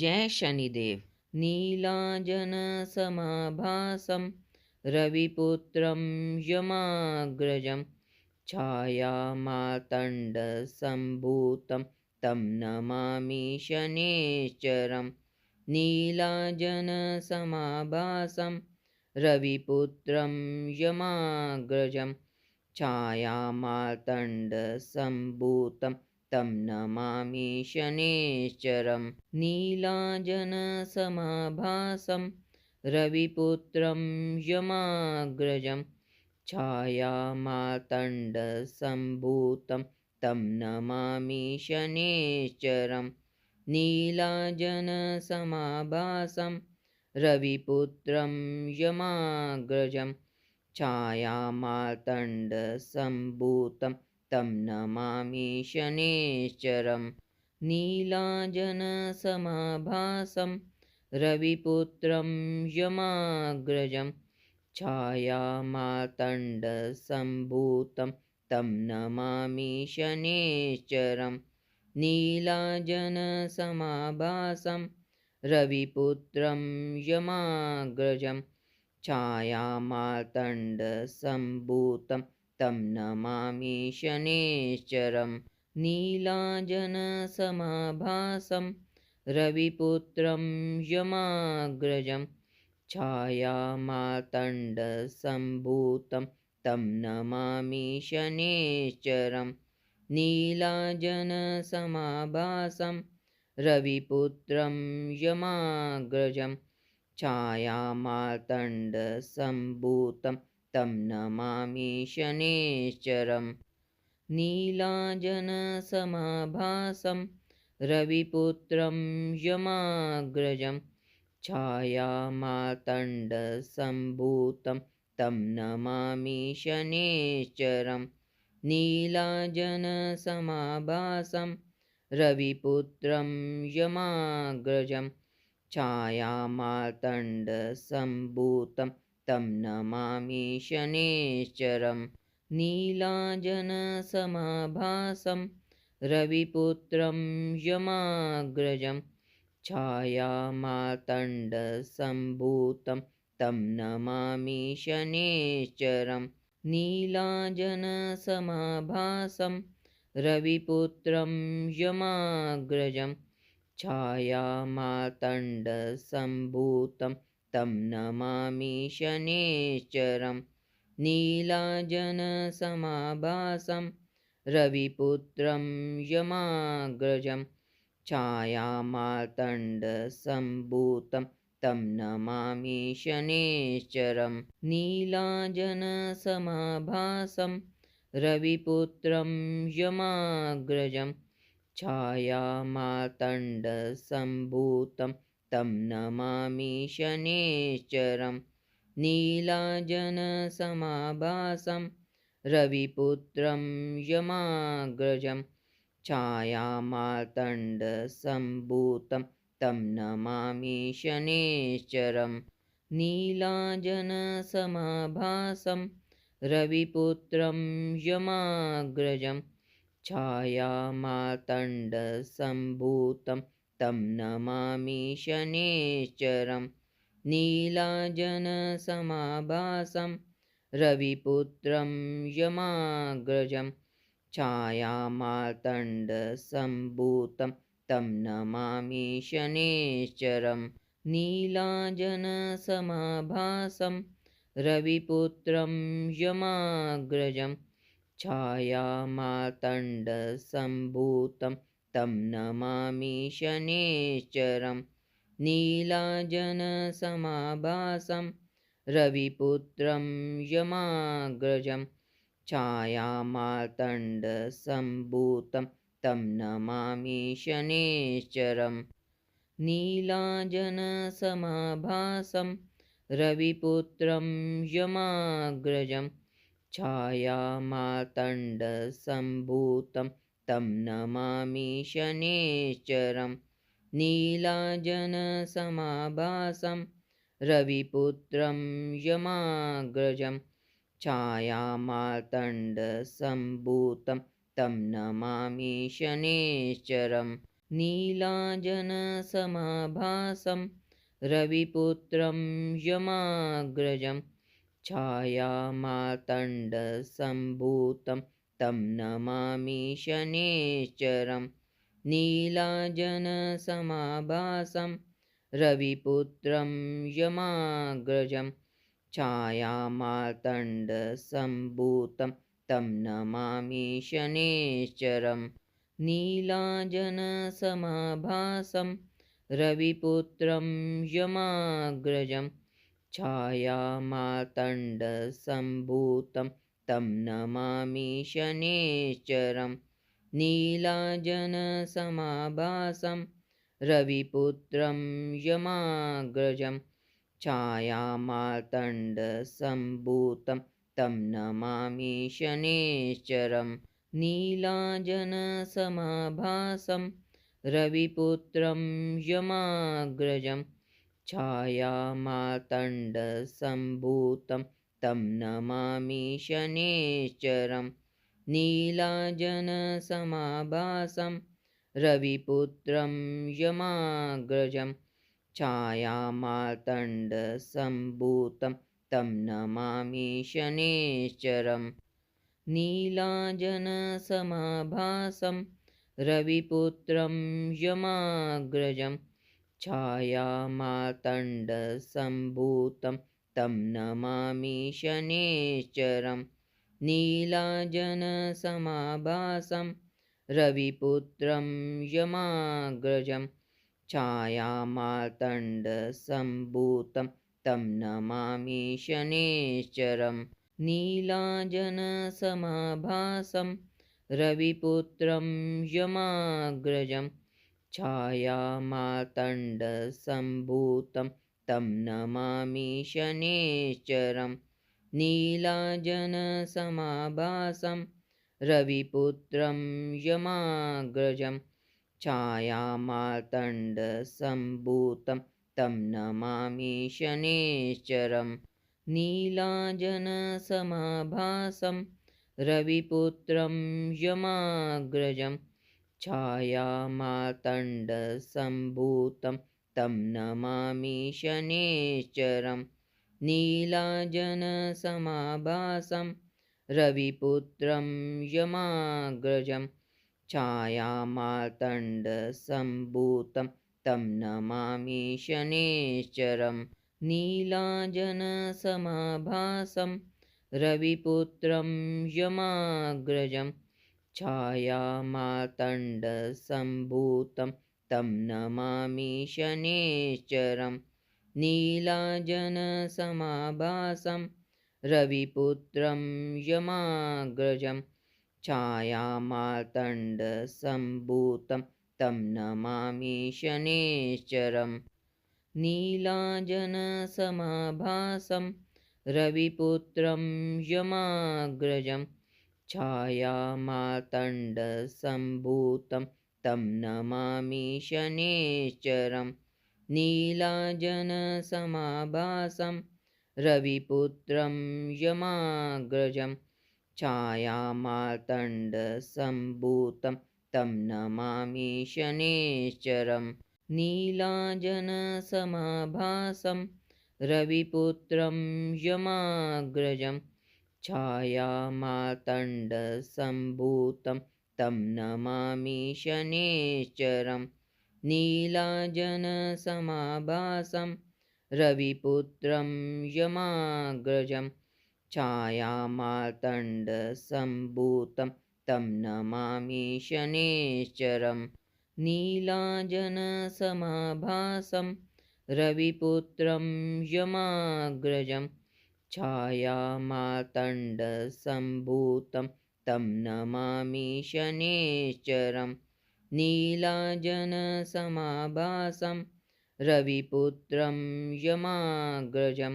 जय शनिदेव। नीलाजनसमाभासं रविपुत्रं यमाग्रजं छायामार्तण्डसम्भूतं तं नमामि शनेश्चरम्। नीलाजनसमाभासं रविपुत्रं यमाग्रजं छायामार्तण्डसम्भूतं तं नमामि शनेश्चरम्। नीलाजनसमाभासं रविपुत्रं यमाग्रजं छायामार्तण्डसम्भूतं तं नमामि शनेश्चरम्। नीलाजनसमाभासं रविपुत्रं यमाग्रजं छायामार्तण्डसम्भूतं तं नमामि शनेश्चरम्। नीलाजनसमाभासं रविपुत्रं यमाग्रजं छायामार्तण्डसम्भूतं तं नमामि शनेश्चरम्। नीलाजनसमाभासं रविपुत्रं यमाग्रजं छायामार्तण्डसम्भूतं तं नमामि शनेश्चरम्। नीलाजनसमाभासं रविपुत्रं यमाग्रजं छायामार्तण्डसम्भूतं तं नमामि शनेश्चरम्। नीलाजनसमाभासं रविपुत्रं यमाग्रजं छायामार्तण्डसम्भूतं तं नमामि शनेश्चरम्। नीलाजनसमाभासं रविपुत्रं यमाग्रजं छायामार्तण्डसम्भूतं तं नमामि शनेश्चरम्। नीलाजनसमाभासं रविपुत्रं यमाग्रजं छायामार्तण्डसम्भूतं तं नमामि शनेश्चरम्। नीलाजनसमाभासं रविपुत्रं यमाग्रजं छायामार्तण्डसम्भूतं तं नमामि शनेश्चरम्। नीलाजनसमाभासं रविपुत्रं यमाग्रजं छायामार्तण्डसम्भूतं तं नमामि शनेश्चरम्। नीलाजनसमाभासं रविपुत्रं यमाग्रजं छायामार्तण्डसम्भूतं तं नमामि शनेश्चरम्। नीलाजनसमाभासं रविपुत्रं यमाग्रजं छायामार्तण्डसम्भूतं तं नमामि शनेश्चरम्। नीलाजनसमाभासं रविपुत्रं यमाग्रजं छायामार्तण्डसम्भूतं तं नमामि शनेश्चरम्। नीलाजनसमाभासं रविपुत्रं यमाग्रजं छायामार्तण्डसम्भूतं तं नमामि शनेश्चरम्। नीलाजनसमाभासं रविपुत्रं यमाग्रजं छायामार्तण्डसम्भूतं तं नमामि शनेश्चरम्। नीलाजनसमाभासं रविपुत्रं यमाग्रजं छायामार्तण्डसम्भूतं तं नमामि शनेश्चरम्। नीलाजनसमाभासं रविपुत्रं यमाग्रजं छायामार्तण्डसम्भूतं तं नमामि शनेश्चरम्। नीलाजनसमाभासं रविपुत्रं यमाग्रजं छायामार्तण्डसम्भूतं तं नमामि शनेश्चरम्। नीलाजनसमाभासं रविपुत्रं यमाग्रजं छायामार्तण्डसम्भूतं तं नमामि शनेश्चरम्। नीलाजनसमाभासं रविपुत्रं यमाग्रजं छायामार्तण्डसम्भूतं तं नमामि शनेश्चरम् नीलाजनसमाभासं रविपुत्रं यमाग्रजं छायामार्तण्डसम्भूतं तं नमामि शनेश्चरम् नीलाजनसमाभासं रविपुत्रं यमाग्रजं छायामार्तण्डसम्भूतं तं नमामि शनेश्चरम् नीलाजनसमाभासं रविपुत्रं यमाग्रजं छायामार्तण्डसम्भूतं तं नमामि शनेश्चरम् नीलाजनसमाभासं रविपुत्रं यमाग्रजं छायामार्तण्डसम्भूतं तं नमामि शनेश्चरम् नीलाजनसमाभासं रविपुत्रं यमाग्रजं छायामार्तण्डसम्भूतं तं नमामि शनेश्चरम् नीलाजनसमाभासं रविपुत्रं यमाग्रजं छायामार्तण्डसम्भूतं तं नमामि शनेश्चरम् नीलाजनसमाभासं रविपुत्रं यमाग्रजं छायामार्तण्डसम्भूतं तं नमामि शनेश्चरम् नीलाजनसमाभासं रविपुत्रं यमाग्रजं छायामार्तण्डसम्भूतं तं नमामि शनेश्चरम् नीलाजनसमाभासं रविपुत्रं यमाग्रजं छायामार्तण्डसम्भूतं तं नमामि शनेश्चरम् नीलाजनसमाभासं रविपुत्रं यमाग्रजं छायामार्तण्डसम्भूतं तं नमामि शनेश्चरम् नीलाजनसमाभासं रविपुत्रं यमाग्रजं छायामार्तण्डसम्भूतं तं नमामि शनेश्चरम् नीलाजनसमाभासं रविपुत्रं यमाग्रजं छायामार्तण्डसम्भूतं तं नमामि शनेश्चरम् नीलाजनसमाभासं रविपुत्रं यमाग्रजं छायामार्तण्डसम्भूतं तं नमामि शनेश्चरम् नीलाजनसमाभासं रविपुत्रं यमाग्रजं छायामार्तण्डसम्भूतं तं नमामि शनेश्चरम् नीलाजनसमाभासं रविपुत्रं यमाग्रजं छायामार्तण्डसम्भूतं तं नमामि शनेश्चरम् नीलाजनसमाभासं रविपुत्रं यमाग्रजं छायामार्तण्डसम्भूतं तं नमामि शनेश्चरम् नीलाजनसमाभासं रविपुत्रं यमाग्रजं छायामार्तण्डसम्भूतं तं नमामि शनेश्चरम् नीलाजनसमाभासं रविपुत्रं यमाग्रजं छायामार्तण्डसम्भूतं तं नमामि शनेश्चरम् नीलाजनसमाभासं रविपुत्रं यमाग्रजं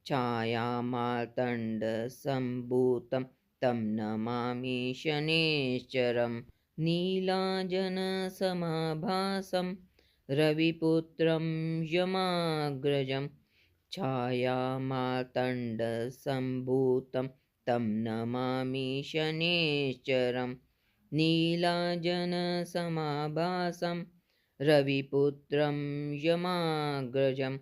छायामार्तण्डसम्भूतं तं नमामि शनेश्चरम् नीलाजनसमाभासं रविपुत्रं यमाग्रजं छायामार्तण्डसम्भूतं तं नमामि शनेश्चरम् नीलाजनसमाभासं रविपुत्रं यमाग्रजं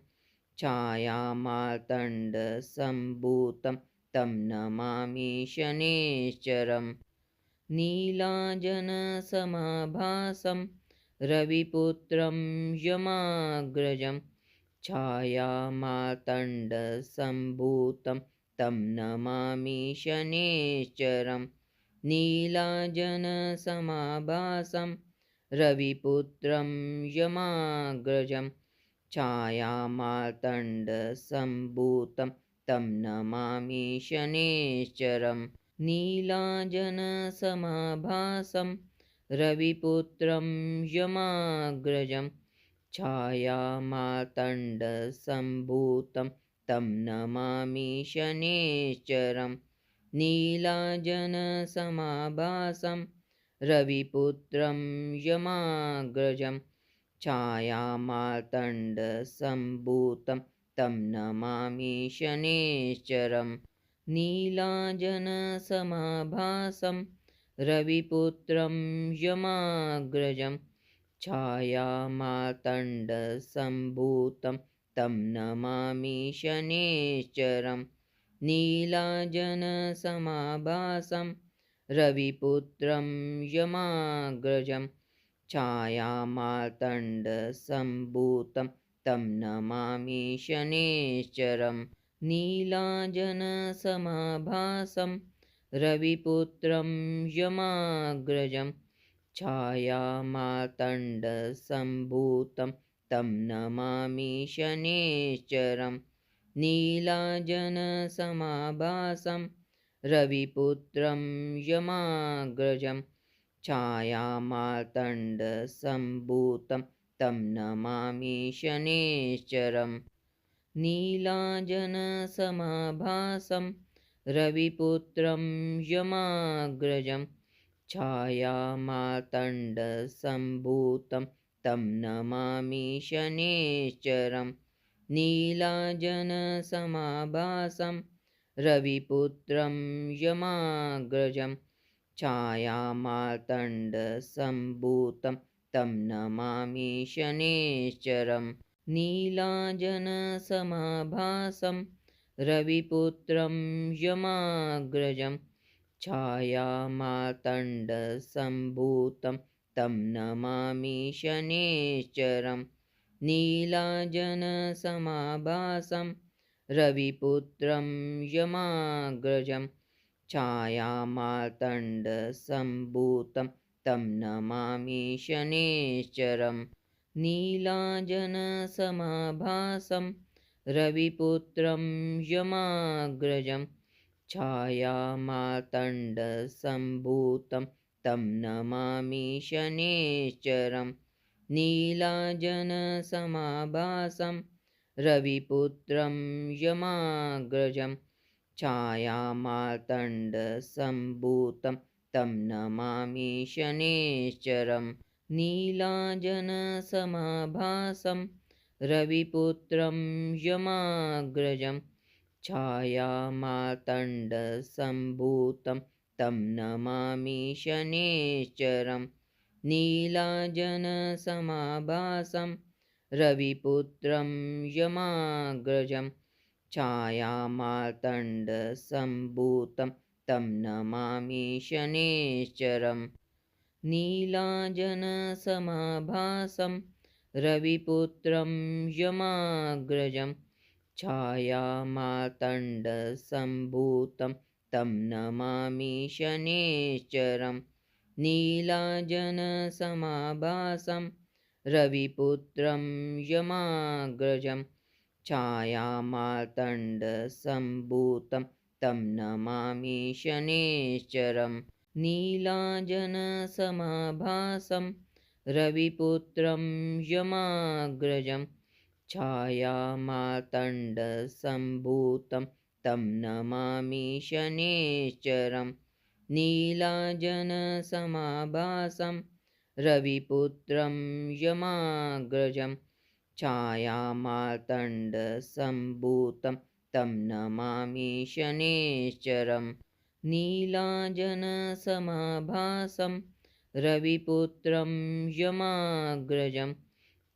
छायामार्तण्डसम्भूतं तं नमामि शनेश्चरम् नीलाजनसमाभासं रविपुत्रं यमाग्रजं छायामार्तण्डसम्भूतं तं नमामि शनेश्चरम् नीलाजनसमाभासं रविपुत्रं यमाग्रजं छायामार्तण्डसम्भूतं तं नमामि शनेश्चरम् नीलाजनसमाभासं रविपुत्रं यमाग्रजं छायामार्तण्डसम्भूतं तं नमामि शनेश्चरम् नीलाजनसमाभासं रविपुत्रं यमाग्रजं छायामार्तण्डसम्भूतं तं नमामि शनेश्चरम् नीलाजनसमाभासं रविपुत्रं यमाग्रजं छायामार्तण्डसम्भूतं तं नमामि शनेश्चरम् नीलाजनसमाभासं रविपुत्रं यमाग्रजं छायामार्तण्डसम्भूतं तं नमामि शनेश्चरम् नीलाजनसमाभासं रविपुत्रं यमाग्रजं छायामार्तण्डसम्भूतं तं नमामि शनेश्चरम् नीलाजनसमाभासं रविपुत्रं यमाग्रजं छायामार्तण्डसम्भूतं तं नमामि शनेश्चरम् नीलाजनसमाभासं रविपुत्रं यमाग्रजं छायामार्तण्डसम्भूतं तं नमामि शनेश्चरम् नीलाजनसमाभासं रविपुत्रं यमाग्रजं छायामार्तण्डसम्भूतं तं नमामि शनेश्चरम् नीलाजनसमाभासं रविपुत्रं यमाग्रजं छायामार्तण्डसम्भूतं तं नमामि शनेश्चरम् नीलाजनसमाभासं रविपुत्रं यमाग्रजं छायामार्तण्डसम्भूतं तं नमामि शनेश्चरम् नीलाजनसमाभासं रविपुत्रं यमाग्रजं छायामार्तण्डसम्भूतं तं नमामि शनेश्चरम् नीलाजनसमाभासं रविपुत्रं यमाग्रजं छायामार्तण्डसम्भूतं तं नमामि शनेश्चरम् नीलाजनसमाभासं रविपुत्रं यमाग्रजं छायामार्तण्डसम्भूतं तं नमामि शनेश्चरम् नीलाजनसमाभासं रविपुत्रं यमाग्रजं छायामार्तण्डसम्भूतं तं नमामि शनेश्चरम् नीलाजनसमाभासं रविपुत्रं यमाग्रजं छायामार्तण्डसम्भूतं तं नमामि शनेश्चरम् नीलाजनसमाभासं रविपुत्रं यमाग्रजं छायामार्तण्डसम्भूतं तं नमामि शनेश्चरम् नीलाजनसमाभासं रविपुत्रं यमाग्रजं छायामार्तण्डसम्भूतं तं नमामि शनेश्चरम् नीलाजनसमाभासं रविपुत्रं यमाग्रजं छायामार्तण्डसम्भूतं तं नमामि शनेश्चरम् नीलाजनसमाभासं रविपुत्रं यमाग्रजं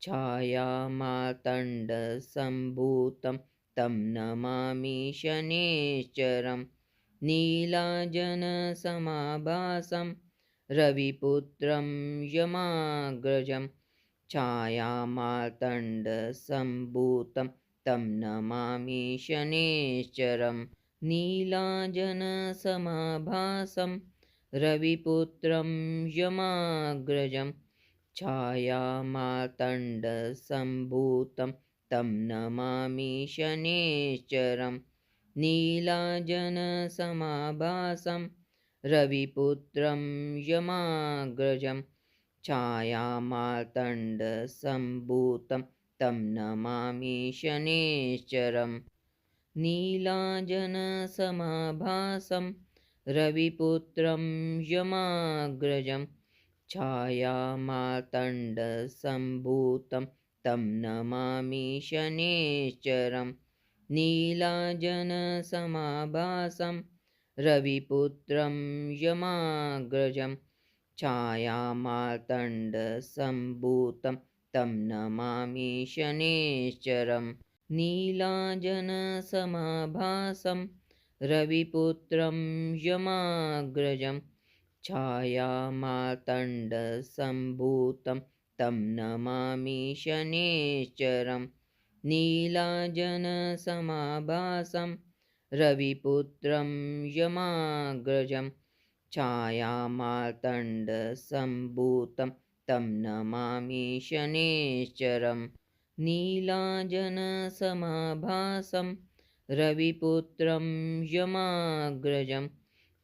छायामार्तण्डसम्भूतं तं नमामि शनेश्चरं नीलाजनसमाभासं रविपुत्रं यमाग्रजं छायामार्तण्डसम्भूतं तं नमामि शनेश्चरं नीलाजनसमाभासं रविपुत्रं यमाग्रजं छायामार्तण्डसम्भूतं तं नमामि शनेश्चरं नीलाजनसमाभासं रविपुत्रं यमाग्रजं छायामार्तण्डसम्भूतं तं नमामि शनेश्चरं नीलाजनसमाभासं रविपुत्रं यमाग्रजं छायामार्तण्डसम्भूतं तं नमामि शनेश्चरं नीलाजनसमाभासं रविपुत्रं यमाग्रजं छायामार्तण्डसम्भूतं तं नमामि शनेश्चरं नीलाजनसमाभासं रविपुत्रं यमाग्रजं छायामार्तण्डसम्भूतं तं नमामि शनेश्चरं नीलाजनसमाभासं रविपुत्रं यमाग्रजं छायामार्तण्डसम्भूतं तं नमामि शनेश्चरं नीलाजनसमाभासं रविपुत्रं यमाग्रजं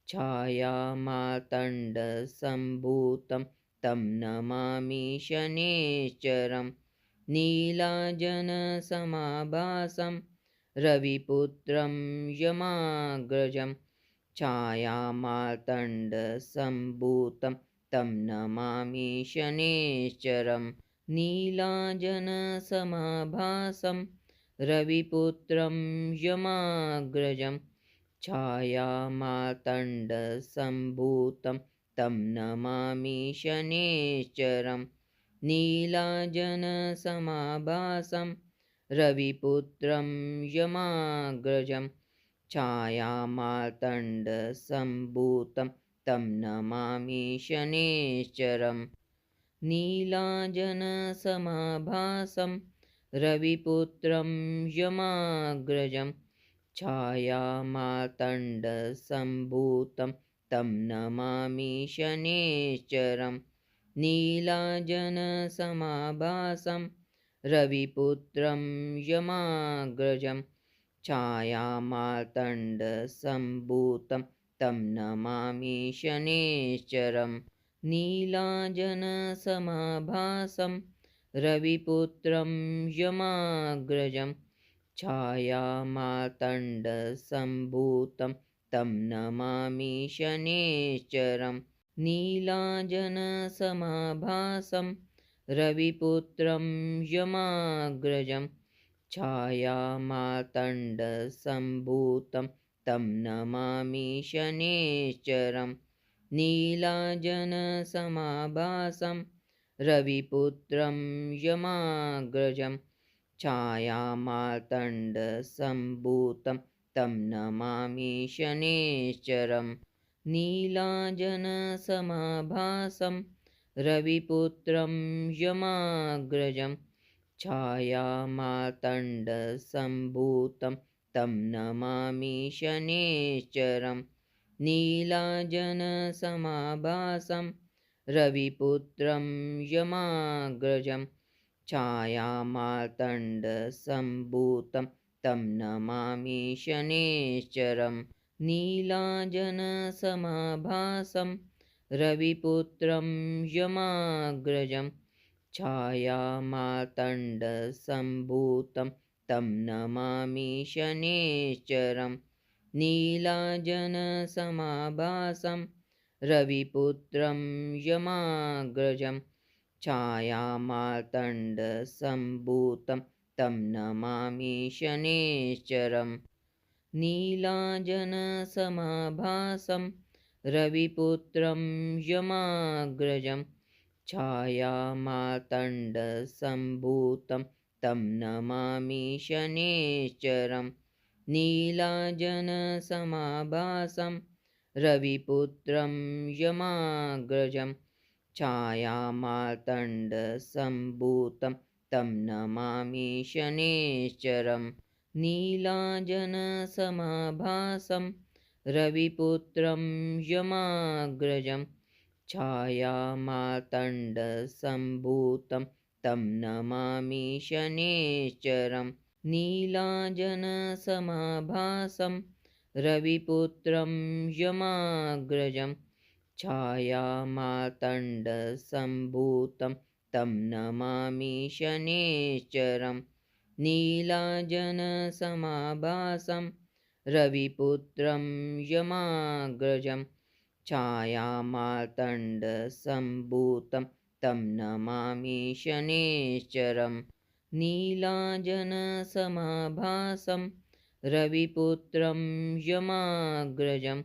छायामार्तण्डसम्भूतं तं नमामि शनेश्चरं नीलाजनसमाभासं रविपुत्रं यमाग्रजं छायामार्तण्डसम्भूतं तं नमामि शनेश्चरं नीलाजनसमाभासं रविपुत्रं यमाग्रजं छायामार्तण्डसम्भूतं तं नमामि शनेश्चरं नीलाजनसमाभासं रविपुत्रं यमाग्रजं छायामार्तण्डसम्भूतं तं नमामि शनेश्चरं नीलाजनसमाभासं रविपुत्रं यमाग्रजं छायामार्तण्डसम्भूतं तं नमामि शनेश्चरं नीलाजनसमाभासं रविपुत्रं यमाग्रजं छायामार्तण्डसम्भूतं तं नमामि शनेश्चरं नीलाजनसमाभासं रविपुत्रं यमाग्रजं छायामार्तण्डसम्भूतं तं नमामि शनेश्चरं नीलाजनसमाभासं रविपुत्रं यमाग्रजं छायामार्तण्डसम्भूतं तं नमामि शनेश्चरं नीलाजनसमाभासं रविपुत्रं यमाग्रजं छायामार्तण्डसम्भूतं तं नमामि शनेश्चरं नीलाजनसमाभासं रविपुत्रं यमाग्रजं छायामार्तण्डसम्भूतं तं नमामि शनेश्चरं नीलाजनसमाभासं रविपुत्रं यमाग्रजं छायामार्तण्डसम्भूतं तं नमामि शनेश्चरं नीलाजनसमाभासं रविपुत्रं यमाग्रजं छायामार्तण्डसम्भूतं तं नमामि शनेश्चरं नीलाजनसमाभासं रविपुत्रं यमाग्रजं छायामार्तण्डसम्भूतं तं नमामि शनेश्चरं नीलाजनसमाभासं रविपुत्रं यमाग्रजं छायामार्तण्डसम्भूतं तं नमामि शनेश्चरं नीलाजनसमाभासं रविपुत्रं यमाग्रजं छायामार्तण्डसम्भूतं तं नमामि शनेश्चरं नीलाजनसमाभासं रविपुत्रं यमाग्रजं छायामार्तण्डसम्भूतं तं नमामि शनेश्चरं नीलाजनसमाभासं रविपुत्रं यमाग्रजं छायामार्तण्डसम्भूतं तं नमामि शनेश्चरं नीलाजनसमाभासं रविपुत्रं यमाग्रजं छायामार्तण्डसम्भूतं तं नमामि शनेश्चरं नीलाजनसमाभासं रविपुत्रं यमाग्रजं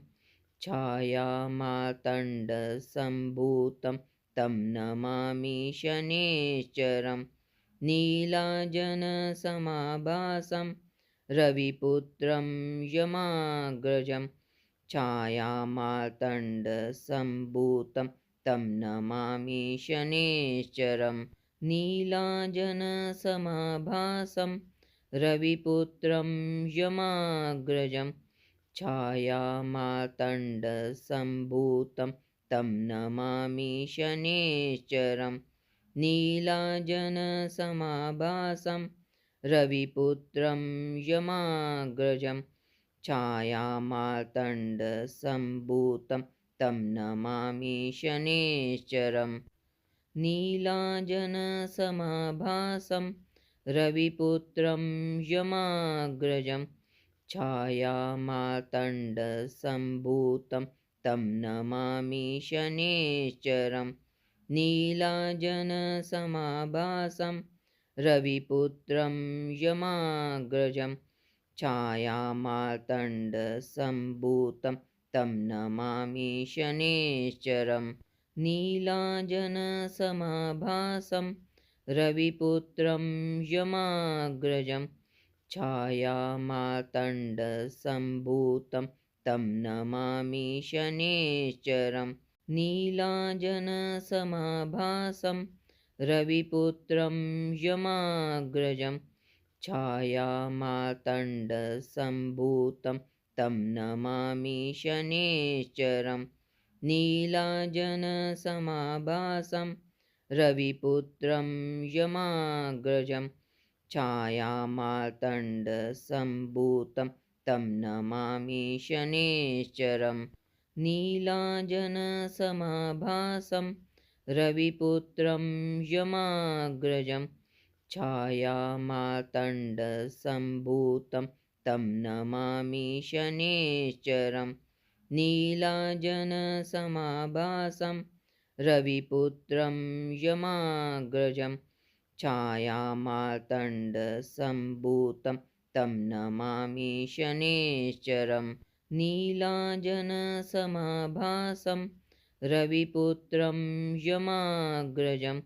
छायामार्तण्डसम्भूतं तं नमामि शनेश्चरं नीलाजनसमाभासं रविपुत्रं यमाग्रजं छायामार्तण्डसम्भूतं तं नमामि शनेश्चरं नीलाजनसमाभासं रविपुत्रं यमाग्रजं छायामार्तण्डसम्भूतं तं नमामि शनेश्चरं नीलाजनसमाभासं रविपुत्रं यमाग्रजं छायामार्तण्डसम्भूतं तं नमामि शनेश्चरं नीलाजनसमाभासं रविपुत्रं यमाग्रजं छायामार्तण्डसम्भूतं तं नमामि शनेश्चरं नीलाजनसमाभासं रविपुत्रं यमाग्रजं छायामार्तण्डसम्भूतं तं नमामि शनेश्चरं नीलाजनसमाभासं रविपुत्रं यमाग्रजं छायामार्तण्डसम्भूतं तं नमामि शनेश्चरं नीलाजनसमाभासं रविपुत्रं यमाग्रजं छायामार्तण्डसम्भूतं तं नमामि शनेश्चरं नीलाजनसमाभासं रविपुत्रं यमाग्रजं छायामार्तण्डसम्भूतं तं नमामि शनेश्चरं नीलाजनसमाभासं रविपुत्रं यमाग्रजं छायामार्तण्डसम्भूतं तं नमामि शनेश्चरं नीलाजनसमाभासं रविपुत्रं यमाग्रजं छायामार्तण्डसम्भूतं तं नमामि शनेश्चरं नीलाजनसमाभासं रविपुत्रं यमाग्रजं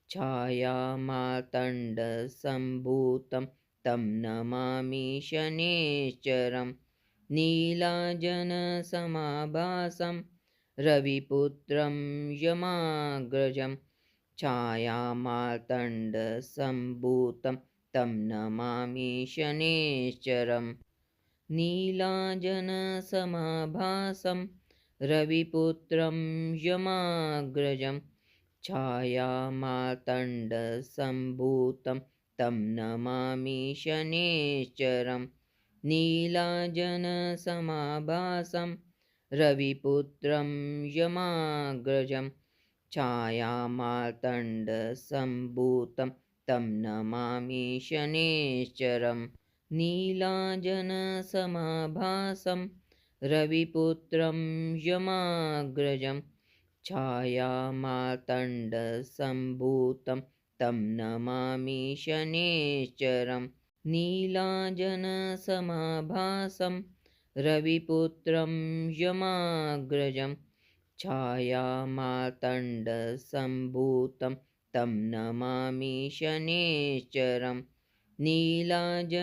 छायामार्तण्डसम्भूतं तं नमामि शनेश्चरं नीलाजनसमाभासं रविपुत्रं यमाग्रजं छायामार्तण्डसम्भूतं तं नमामि शनेश्चरं नीलाजनसमाभासं रविपुत्रं यमाग्रजं छायामार्तण्डसम्भूतं तं नमामि शनेश्चरं नीलाजनसमाभासं रविपुत्रं यमाग्रजं छायामार्तण्डसम्भूतं तं नमामि शनेश्चरं नीलाजनसमाभासं रविपुत्रं यमाग्रजं छायामार्तण्डसम्भूतं तं नमामि शनेश्चरं नीलाजनसमाभासं रविपुत्रं यमाग्रजं छायामार्तण्डसम्भूतं तं नमामि शनेश्चरं नीलाजनसमाभासं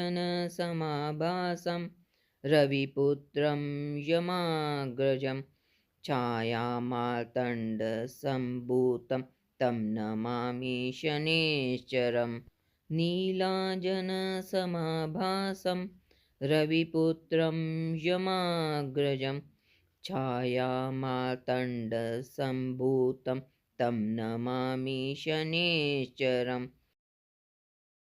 रविपुत्रं यमाग्रजं छायामार्तण्डसम्भूतं तं नमामि शनेश्चरं नीलाजनसमाभासं रविपुत्रं यमाग्रजं छायामार्तण्डसम्भूतं तं नमामि शनेश्चरं